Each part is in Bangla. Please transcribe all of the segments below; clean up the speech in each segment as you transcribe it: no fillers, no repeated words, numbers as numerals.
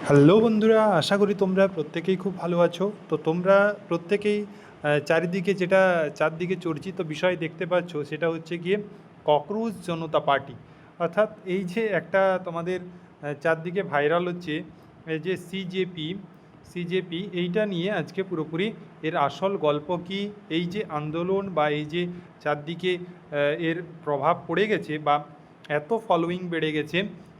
হ্যালো বন্ধুরা, আশা করি তোমরা প্রত্যেকেই খুব ভালো আছো। তো তোমরা প্রত্যেকেই চারিদিকে যেটা চারদিকে চর্চিত বিষয় দেখতে পাচ্ছ সেটা হচ্ছে গিয়ে ককরোচ জনতা পার্টি। অর্থাৎ এই যে একটা তোমাদের চারদিকে ভাইরাল হচ্ছে এই যে সিজেপি এইটা নিয়ে আজকে পুরোপুরি এর আসল গল্প কি, এই যে আন্দোলন বা এই যে চারদিকে এর প্রভাব পড়ে গেছে বা এত ফলোয়িং বেড়ে গেছে,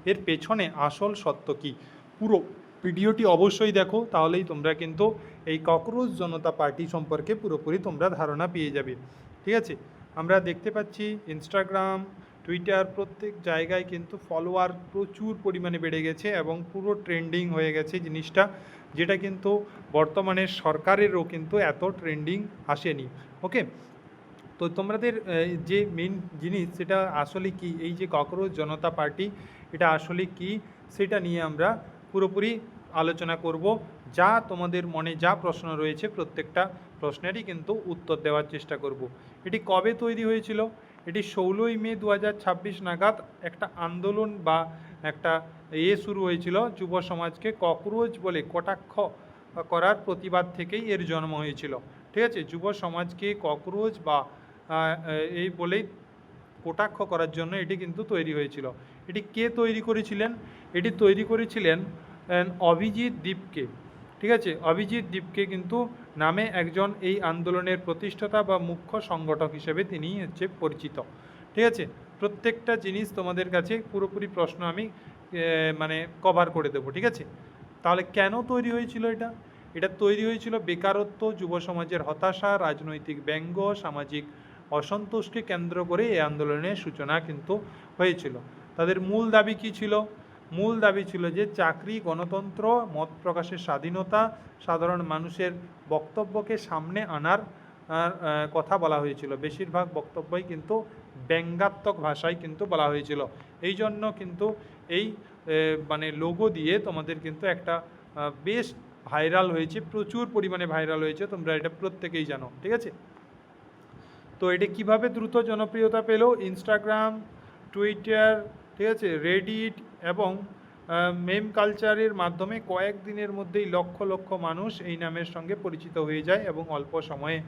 এর পেছনে আসল সত্য কী, পুরো ভিডিওটি অবশ্যই দেখো, তাহলেই তোমরা কিন্তু এই ককরোচ জনতা পার্টি সম্পর্কে পুরোপুরি তোমরা ধারণা পেয়ে যাবে। ঠিক আছে, আমরা দেখতে পাচ্ছি ইনস্টাগ্রাম, টুইটার প্রত্যেক জায়গায় কিন্তু ফলোয়ার প্রচুর পরিমাণে বেড়ে গেছে এবং পুরো ট্রেন্ডিং হয়ে গেছে জিনিসটা, যেটা কিন্তু বর্তমানে সরকারেরও কিন্তু এত ট্রেন্ডিং আসেনি। ওকে, তো তোমাদের যে মেন জিনিস সেটা আসলে কি, এই যে ককরোচ জনতা পার্টি এটা আসলে কি, সেটা নিয়ে আমরা পুরোপুরি আলোচনা করব। যা তোমাদের মনে যা প্রশ্ন রয়েছে প্রত্যেকটা প্রশ্নেরই কিন্তু উত্তর দেওয়ার চেষ্টা করব। এটি কবে তৈরি হয়েছিল? এটি 16ই মে 2026 নাগাদ একটা আন্দোলন বা একটা শুরু হয়েছিল, যুব সমাজকে ককরোচ বলে কটাক্ষ করার প্রতিবাদ থেকেই এর জন্ম হয়েছিল। ঠিক আছে, যুব সমাজকে ককরোচ বা এই বলেই কটাক্ষ করার জন্য এটি কিন্তু তৈরি হয়েছিল। এটি কে তৈরি করেছিলেন? এটি তৈরি করেছিলেন অভিজিৎ দীপকে। ঠিক আছে, অভিজিৎ দীপকে কিন্তু নামে একজন এই আন্দোলনের প্রতিষ্ঠাতা বা মুখ্য সংগঠক হিসেবে তিনি হচ্ছে পরিচিত। ঠিক আছে, প্রত্যেকটা জিনিস তোমাদের কাছে পুরোপুরি প্রশ্ন আমি মানে কভার করে দেবো। ঠিক আছে, তাহলে কেন তৈরি হয়েছিল এটা? এটা তৈরি হয়েছিল বেকারত্ব, যুব সমাজের হতাশা, রাজনৈতিক ব্যঙ্গ, সামাজিক অসন্তোষকে কেন্দ্র করে এই আন্দোলনের সূচনা কিন্তু হয়েছিল। তাদের মূল দাবি কী ছিল? মূল দাবি ছিল যে চাকরি, গণতন্ত্র, মত প্রকাশের স্বাধীনতা, সাধারণ মানুষের বক্তব্যকে সামনে আনার কথা বলা হয়েছিল। বেশিরভাগ বক্তব্যই কিন্তু ব্যঙ্গাত্মক ভাষায় কিন্তু বলা হয়েছিল। এই জন্য কিন্তু এই মানে লোগো দিয়ে তোমাদের কিন্তু একটা বেশ ভাইরাল হয়েছে, প্রচুর পরিমাণে ভাইরাল হয়েছে, তোমরা এটা প্রত্যেকেই জানো। ঠিক আছে, তো এটা কিভাবে দ্রুত জনপ্রিয়তা পেল? ইনস্টাগ্রাম, টুইটার, ঠিক আছে, রেডিট এবং মেম কালচারের মাধ্যমে কয়েকদিনের মধ্যেই লক্ষ লক্ষ মানুষ এই নামের সঙ্গে পরিচিত হয়ে যায় এবং অল্প সময়ে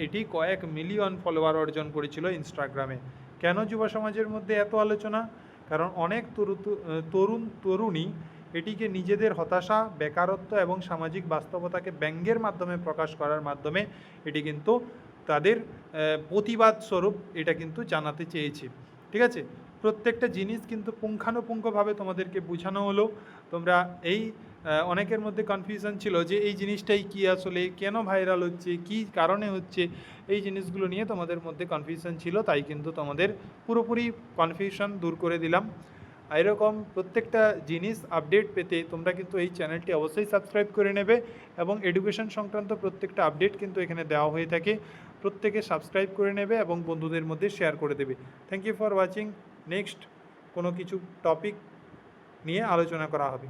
এটি কয়েক মিলিয়ন ফলোয়ার অর্জন করেছিল ইনস্টাগ্রামে। কেন যুব সমাজের মধ্যে এত আলোচনা? কারণ অনেক তরুণী এটিকে নিজেদের হতাশা, বেকারত্ব এবং সামাজিক বাস্তবতাকে ব্যঙ্গের মাধ্যমে প্রকাশ করার মাধ্যমে এটি কিন্তু তাদের প্রতিবাদ স্বরূপ এটা কিন্তু জানাতে চেয়েছে। ঠিক আছে, প্রত্যেকটা জিনিস কিন্তু পুঙ্খানুপুঙ্খভাবে তোমাদেরকে বোঝানো হলো। তোমরা এই অনেকের মধ্যে কনফিউশন ছিল যে এই জিনিসটাই কি, আসলে কেন ভাইরাল হচ্ছে, কি কারণে হচ্ছে, এই জিনিসগুলো নিয়ে তোমাদের মধ্যে কনফিউশন ছিল, তাই কিন্তু তোমাদের পুরোপুরি কনফিউশন দূর করে দিলাম। এরকম প্রত্যেকটা জিনিস আপডেট পেতে তোমরা কিন্তু এই চ্যানেলটি অবশ্যই সাবস্ক্রাইব করে নেবে এবং এডুকেশন সংক্রান্ত প্রত্যেকটা আপডেট কিন্তু এখানে দেওয়া হয়ে থাকে। প্রত্যেকে সাবস্ক্রাইব করে নেবে এবং বন্ধুদের মধ্যে শেয়ার করে দেবে। Thank you for watching. Next কোনো কিছু টপিক নিয়ে আলোচনা করা হবে।